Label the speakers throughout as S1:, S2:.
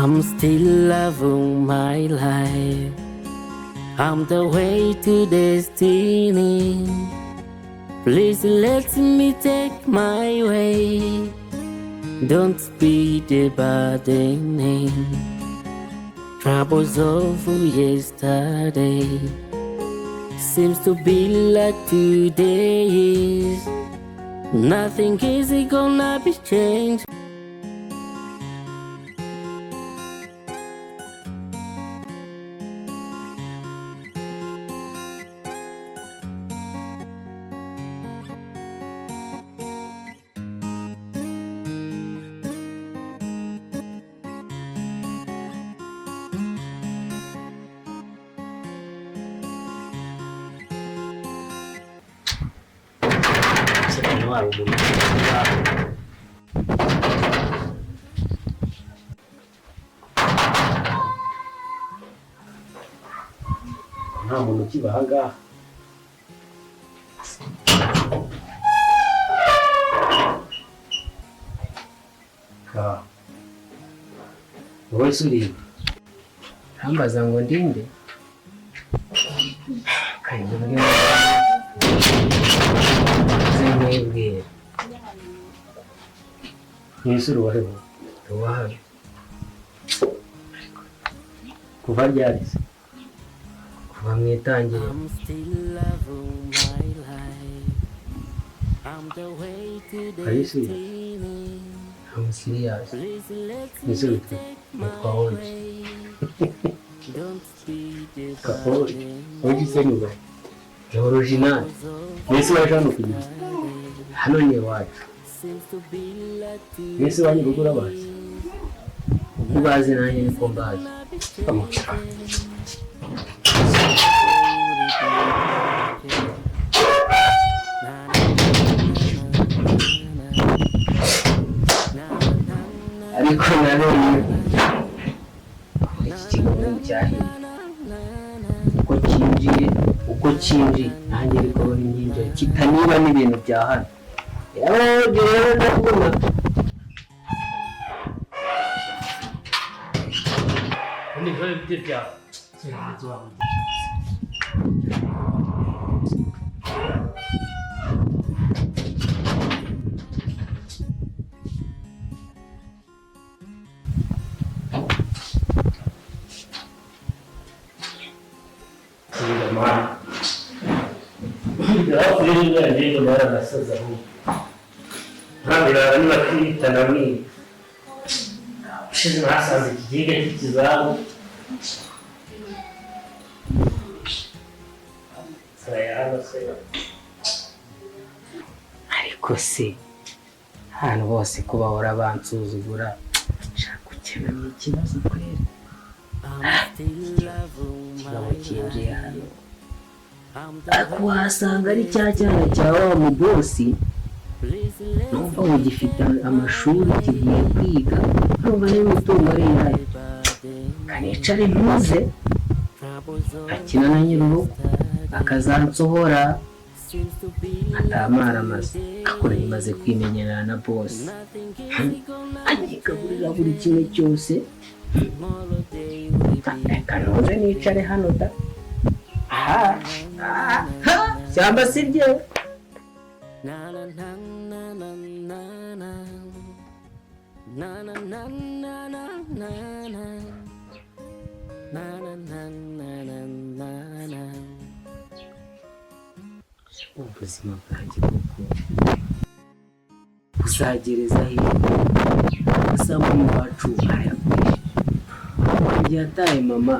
S1: I'm still loving my life. I'm the way to destiny. Please let me take my way. Don't be the burdening. Troubles of yesterday seems to be like today. Nothing is gonna be changed.
S2: nta muntu ukibahaga ka wowe suri
S3: Hambaza ngo ndinde kayibwe zimwebwe
S2: nisuru waheho
S3: tuwahawe
S2: kuva ryarize
S3: kuva mwitangire
S1: I'm still loving my life. I'm the way to
S2: Are you serious?
S1: destiny.
S3: I'm serious.
S1: Please let
S2: Yes,
S1: me
S2: sir.
S1: take
S3: Nitwa
S1: my
S3: Oji.
S1: way. Don't be the
S2: Kapoli
S1: burden.
S2: wowe isenuga
S3: Ni original
S2: nese waje hano kugira
S3: hano ni iwacu
S1: Seems to be like
S2: nese wanyu rugo urabazi
S3: uko ubazi nanjye niko mbazi
S2: amuca
S3: ariko nanone iki kigo cyahiye uko cyinjiye nanjye ariko bari nyinjiye kitaniba n'ibintu bya hano rero ndabona
S2: undi byo bya cyerekezo wawe
S3: ariko se hano bose ko bahora bansuzugura shaka ukemura ikibazo kwera kigabo cyinjiye hano ariko wasanga ari cya cyana cya wa mubosi numva ngo gifite amashuri kigiye kwiga numva n'imitungo ari iyayo kanicare ntuze akina na nyir'urugo akazansohora atamara amaze akora imaze kwimenyerana na bosi agigaburira buri kimwe cyose reka ntuze nicare hano da aha cyangwa si ryewe ubuzima bwanjye kuko uzagereza hirya gusa muri wacu arayakoresheje igihe ataye mama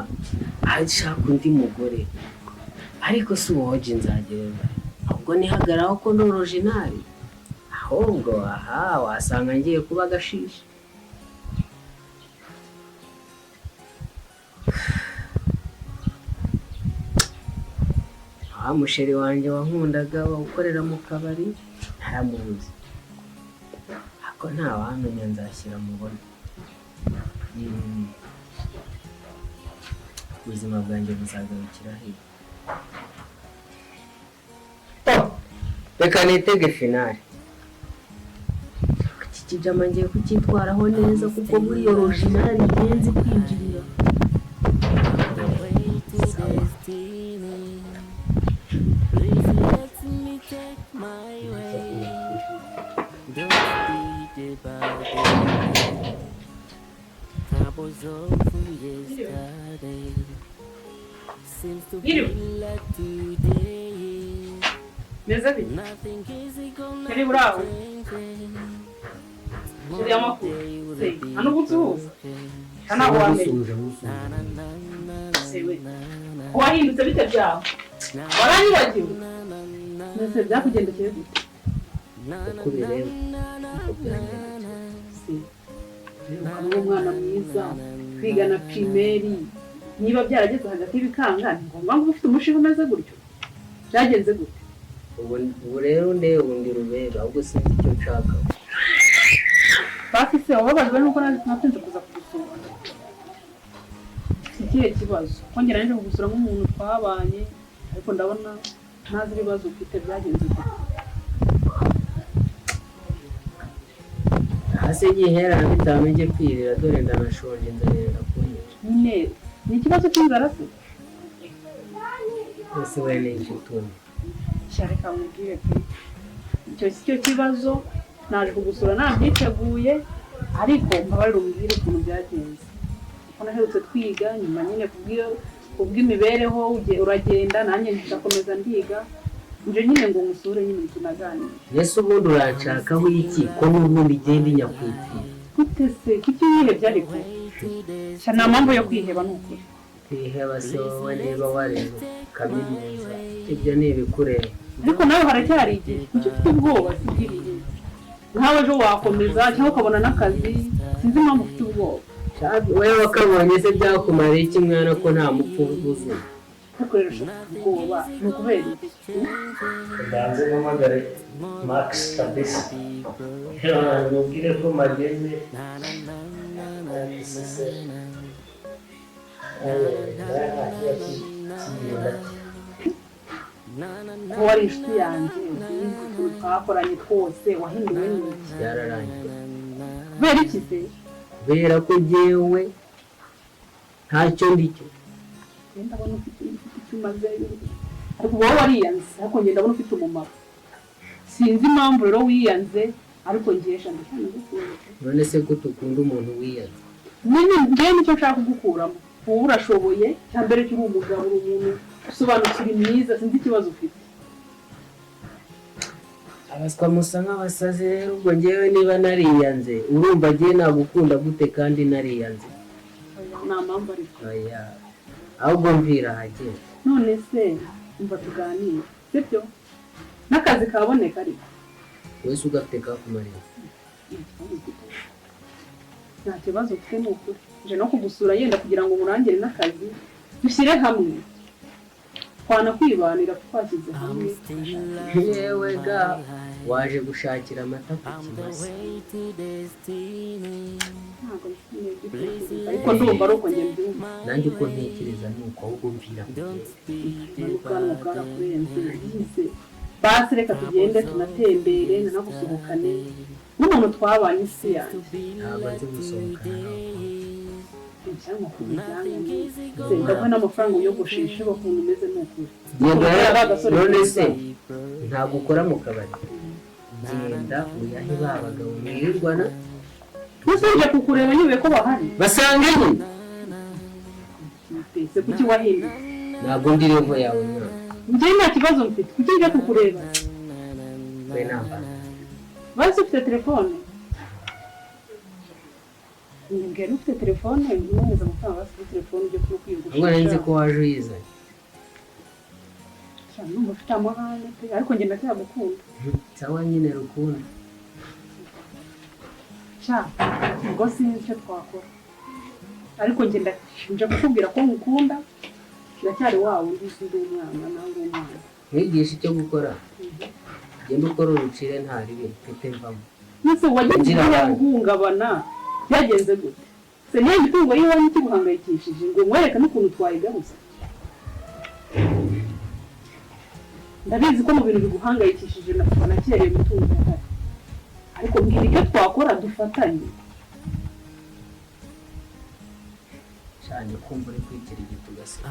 S3: ashaka undi mugore ariko si uwoje nzagereza ahubwo nihagaraho ko ndi original ahubwo aha wasanga ngiye kuba agashishi musheri wanjye wankundaga ukorera mu kabari ntaramuzi ako nta wamenya nzashyira mubona ubuzima bwanjye buzagarukira hirya reka nitege finale iki kijama ngiye kucyitwaraho neza kuko muri original ngenzi kwinjirira.
S4: Meza bite? Kari buraho? Kiri amakuru? Hano gutsuhuza? Kana wamenye? Sewe. Wahindutse bite byawe? Waranyibagiwe? Mbese byakugendekeye gute?
S3: Ukuri rero
S4: Ukaba umwana mwiza kwigana primeri niba byarageze hagati y'ibikanga ni ngombwa ngo ufite umushinga umeze gutyo byagenze gute
S3: ubu rero ndi rubega ahubwo sinzi icyo nshaka.
S4: Bafise wababajwe nuko natinze kuza kugusura ikihe kibazo kongera nje kugusura nk'umuntu twabanye ariko ndabona ntazi ibibazo ufite byagenze gute
S3: hase gihera bitanu nje kwirira dore ndanashonje nzarenda kunyica.
S4: nyine ni ikibazo cy'inzara se
S3: ese wene inshutumye
S4: shareka mubwire pe icyo si cyo kibazo naje kugusura nabyiteguye ariko mbabarira umbwire ukuntu byagenze kuko naherutse twiga nyuma nyine kubw'imibereho uragenda nanjye ndakomeza ndiga nje nyine ngo ngusure nyine tunaganire.
S3: Yesu ubundi uranshakaho iki ko n'ubundi igenda inyakwiti
S4: gute se kuki wihebye ariko nta mpamvu yo kwiheba n'ukuri
S3: kwiheba se wowe niba wareba kaminuza ibyo ni ibikureba
S4: ariko nawe haracyari igihe kuki ufite ubwoba sigiriye nkawe ejo wakomeza cyangwa ukabona n'akazi sinzi impamvu ufite ubwoba
S3: wowe wakabonye se byakumara iki mwana ko nta mupfu uzuye
S4: hakoresha ubwoba ni ukubera iki
S2: Mbanze mpamagare Max kabisa mubwire ko mageze
S4: wari inshuti yanjye twakoranye twose wahinduwe n'iki
S3: byararangiye
S4: kubera iki se
S3: kubera ko jyewe ntacyo ndicyo
S4: ndabona ufite icyo umaze ariko wowe wariyanze ariko njye ndabona ufite umumaro sinzi impamvu rero wiyanze ariko ngesha ndashaka gukura
S3: none se ko tukunda umuntu wiyanze
S4: njyewe nicyo nshaka kugukuramo wowe urashoboye cyambere cy'uri umugabo uri umuntu usobanukira mwiza sinzi ikibazo ufite
S3: abaswa musa nk'abasazi rero ubwo njyewe niba nariyanze urumva agiye nagukunda gute kandi nariyanze
S4: nta mpamvu ariko
S3: ahubwo mvira ahagera
S4: none se umva tuganire sibyo n'akazi kaboneka ariko
S3: wese ugafite kakumarira
S4: nta kibazo ufite ni ukuri nje no kugusura yenda kugira ngo murangire n'akazi dushyire hamwe twanakwibanira twashyize hamwe
S3: yewe ga waje gushakira amata ku kimasa
S4: ariko ndumva ari uko njye mbyumva
S3: nanjye uko ntekereza ni uko ahubwo mvira
S4: ubwanwa bwarakurenze yize basi reka tugende tunatembere nanagusohokane n'umuntu twabanye isi yanjye
S3: ntabwo nzi gusohokana
S4: cyangwa kubijyanye ndabona n'amafaranga uyogosheshe bakuntu umeze n'ukuri
S3: none se ntabwo ukora mu kabari genda uyahe ba bagabo mwirirwana
S4: ntusubije kukureba nyuye ko bahari
S3: basange nyine
S4: se kuki wahindutse
S3: ntabwo ndi revo yawe mwana
S4: njyewe nta kibazo mfite kuki nje kukureba
S3: we namba
S4: basi ufite telefone mbwira ufite telefone ntunyuze amafaranga basi kuri telefone ujye kuri kwigusha
S3: ubwo nzi ko waje uyizanye
S4: numva ufite amahane ariko njye ndacyagukunda
S3: sawa nyine rukunda
S4: ubwo sinzi icyo twakora ariko njye nje kukubwira ko ngukunda ndacyari wawe undi ndi umwana nawe umwana
S3: mwigisha icyo gukora genda ukora urucire nta ribi mfite mvamo
S4: nese wagiye guhungabana byagenze gute se niyo gitungo yiwanyu kiguhangayikishije ngo mwereke n'ukuntu twayigaruza ndabizi ko mu bintu biguhangayikishije nakereye umutungo uhari ariko ariko mbwira icyo twakora dufatanye.
S3: cyane kumva uri kwikirigita ugasiga.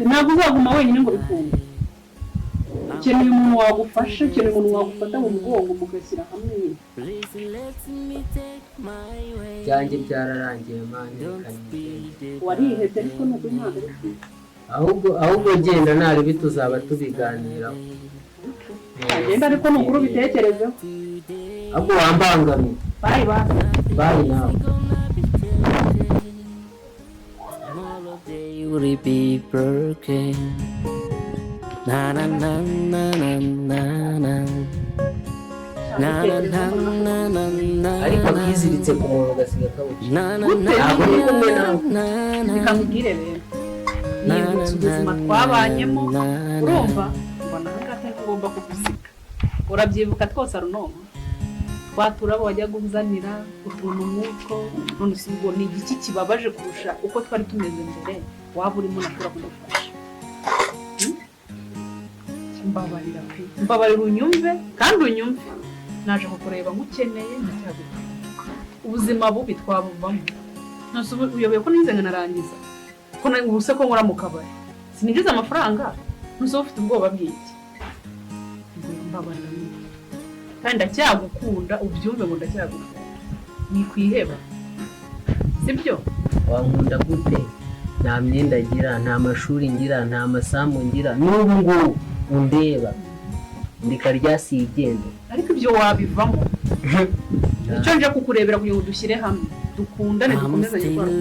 S4: Ntabwo uzaguma wenyine ngo bikunde. Ukeneye umuntu wagufasha, ukeneye umuntu wagufata mu mugongo mugashyira hamwe nyine.
S3: Byanjye byararangiye mani.
S4: Warihebye ariko nubwo ntabwo ari kwiza.
S3: ahubwo genda nabi tuzaba tubiganiraho.
S4: Agenda ariko nukuru bitekerezeho.
S3: ahubwo wambangamiye.
S4: Bye bye.
S3: Bye nawe.
S1: They will be broken. Na na na na na na na. Na na na na na na.
S3: ariko akiziritse ku muntu ugasiga kawuci.
S1: Na na na
S3: ntabwo ndi kumwe nawe.
S4: Bikamubwire rero. Nibutse ubuzima twabanyemo, urumva mbona hagati ngomba kugusiga. Urabyibuka twose arunoma. Twaturabo wajya guzanira utuntu nk'uko none ubwo ni igiki kibabaje kurusha uko twari tumeze mbere waba urimo nakura kudufasha. Mbabarira pe. Mbabarira unyumve kandi unyumve. Naje kukureba ngukeneye ndacyagukora. Ubuzima bubi twabuvamo. Nose uyoboye ko nize narangiza. Ko ubuse ko nkora mu kabari. Sininjiza amafaranga. Nose ufite ubwoba bw'iki. Mbabarira kandi ndacyagukunda ubyumve ngo ndacyagukunda. Ni kwiheba. Sibyo?
S3: Wankunda gute? Nta myenda ngira, nta mashuri ngira, nta masambu ngira. N'ubu ngubu undeba. Ndika ryasigende.
S4: Ariko ibyo wabivamo. Icyo nje kukurebera kugira ngo dushyire hamwe. Dukundane dukomezanye gukora.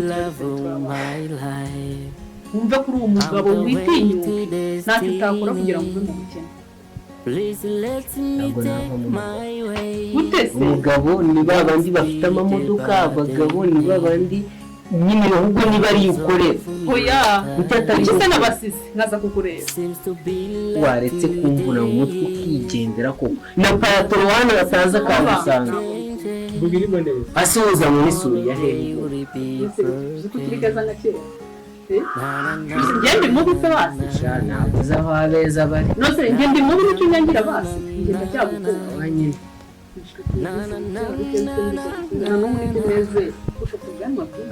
S4: Wumve kuri uwo mugabo witinyuka. Ntacyo utakora kugira ngo ube mu bukene.
S3: Umugabo ni babandi bafite amamodoka, abagabo ni babandi nyine ahubwo niba ari ukorera.
S4: Oya, ukise n'abasisi nkaza kukureba.
S3: Waretse kumvuna mu mutwe ukigendera ko na paratoro wana bataza kabusanga.
S2: Bugirimo neza.
S3: Asoza muri Suriya hehe.
S4: Kutirikaza ngakera. Ngende mubi se basi.
S3: Shana kuzaho abeza bari.
S4: Nose ngende mubi n'icyo nyangira basi. Ngenda cyagukunda.
S3: Wanyine.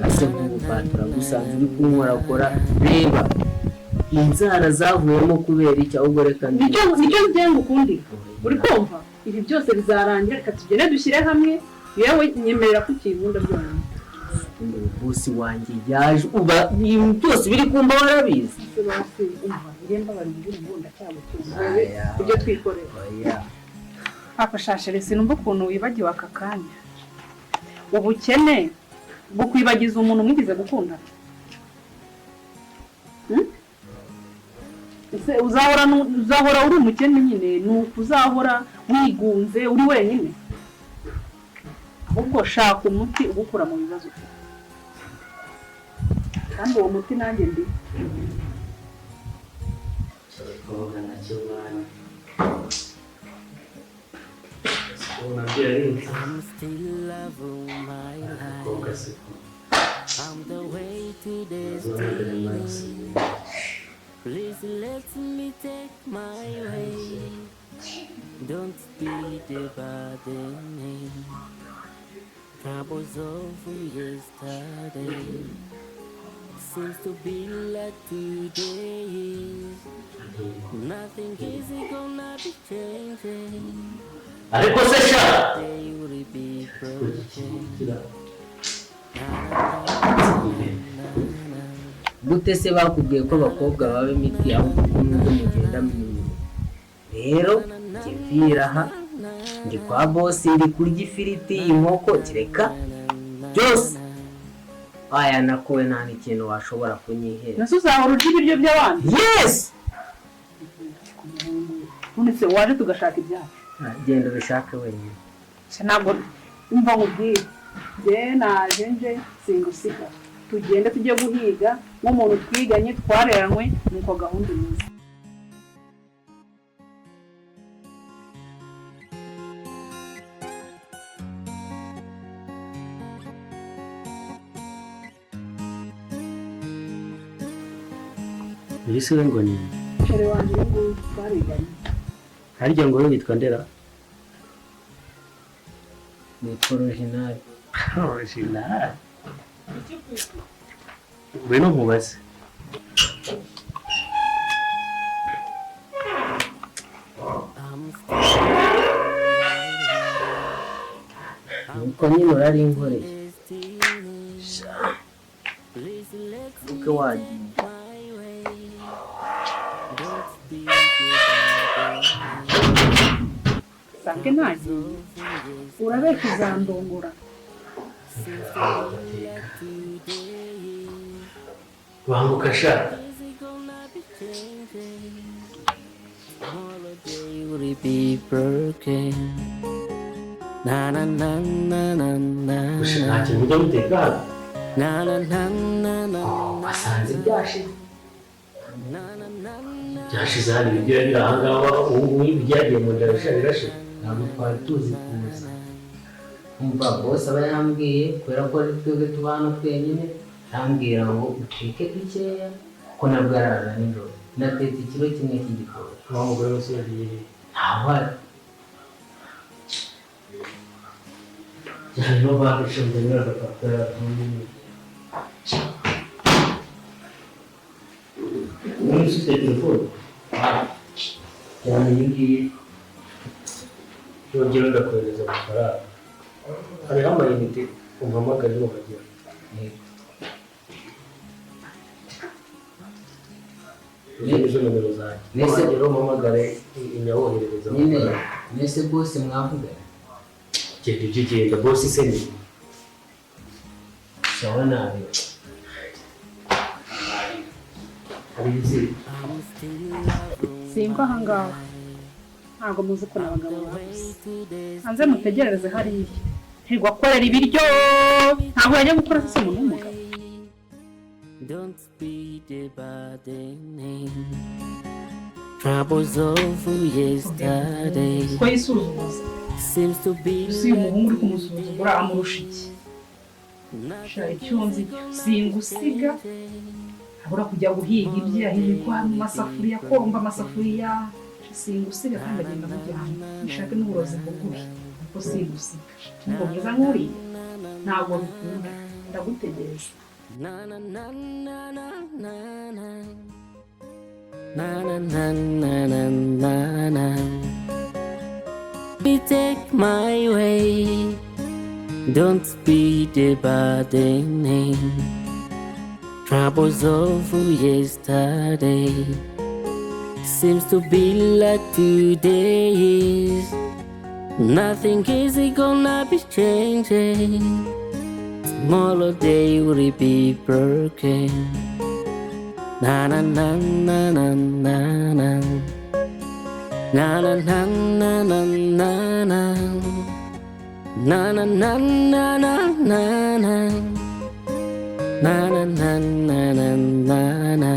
S3: Ase kugupatura gusanze uri kunkorakora reba inzara zavuyemo kubera iki ahubwo reka
S4: nicyo ngenga ukundi uri kumva ibi byose bizarangira reka tugende dushyire hamwe yewe nyemerera ko ukikunda byonyine
S3: bosi wanjye yaje uba ibintu byose biri kumba warabizi
S4: basi umva iremba bari muri ngunda cyagukunda ibyo twikorera afashashere sinumva ukuntu wibagiwe aka kanya ubukene bukwibagiza umuntu mwigize gukunda uzahora uri umukene nyine nuko uzahora wigunze uri wenyine ahubwo shaka umuti ugukura mu bibazo ufite kandi uwo muti nanjye ndi
S1: I'm still loving my life. I'm the way to destiny. Please let me take my way. Don't be the burden. Troubles of yesterday seems to be like today. Nothing is gonna be changing.
S3: ariko se sha
S1: They will be broken.
S3: gute se bakubwiye ko abakobwa baba imiti ahubwo n'undi mugenda mwinyi rero kiviraha ndi kwa boss ndi kurya ifiriti inkoko kireka byose aya nakowe nta n'ikintu washobora kunyihera
S4: nase uzahora urya ibiryo by'abandi
S3: yes
S4: none se waje tugashaka ibyacu
S3: genda ubishake wenyine
S4: ntabwo umva nkubwire njye naje nje singusiga tugende tujye guhiga nk'umuntu twiganye twareranywe nuko gahunda imeze
S3: Ese ngo ni
S4: shere wanjye nguyu twariganye
S3: harya ngo witwa Ndera ni original.
S2: Original. Ngwino nkubaze.
S3: Nuko nyine urarinkoreye. Uke wagiye.
S4: sange ntagiye urabeka uzandongora
S2: Banguka sha.
S1: Will it be broken? Na na na na na na
S2: Gusa nta kintu ujya mutekana.
S1: na na na na na
S2: Basanze byashize. Byashize hano ibiryo biri aha ngaha ubu ngubu ibyagiye mu nda birashira. Ntabwo twari tuzi kuza.
S3: Umva bose aba yambwiye kubera ko ari twebwe tuba hano twenyine yambwira ngo ucike dukeya kuko nabwo arara nijoro natetse ikiro kimwe cy'igikoro
S2: Wa mugore wese yagiye.
S3: ntaho ari
S2: Cyane no bakishonje n'agapapuro n'umwe. Umuntu ufite telefone. Cyane iyi ngiyi. Yongera ndakohereza amafaranga. Hariho amayinite umpamagara iyo bagira. Izo nomero zanjye.
S3: Nese
S2: Rero umpamagare inyawoherereza
S3: nyine
S2: amafaranga.
S3: nese bose mwavugana
S2: Genda ibyo ugenda bose se ni.
S3: sawa nabi
S2: Abizi.
S4: simba ahangaha ntabwo muzi ko n'abagabo babuze hanze mutegerereze hariya ntirwa akorera ibiryo ntabwo yajya gukora se umuntu w'umugabo
S1: Don't speak about the name. Troubles of yesterday
S4: ko yisuzuguza
S1: seems to be
S4: si umuhungu uri kumusuzugura amurusha iki shara icyunzi singusiga abura kujya guhiga ibye ahirwa mu masafuriya komba amasafuriya singusiga kandi agenda amujyana nishake n'uburozi bwuguye kuko singusiga nubwo bwiza nk'uriya ntabwo bikunda ndagutegereza
S1: na na na na na na na na na na na na na na We take my way. Don't speak about the name. Troubles of yesterday seems to be like today is. Nothing is gonna be changing. Tomorrow day will it be broken. Na na na na na na na. Na na na na na na na. Na na na na na na na. Na na na na na na na.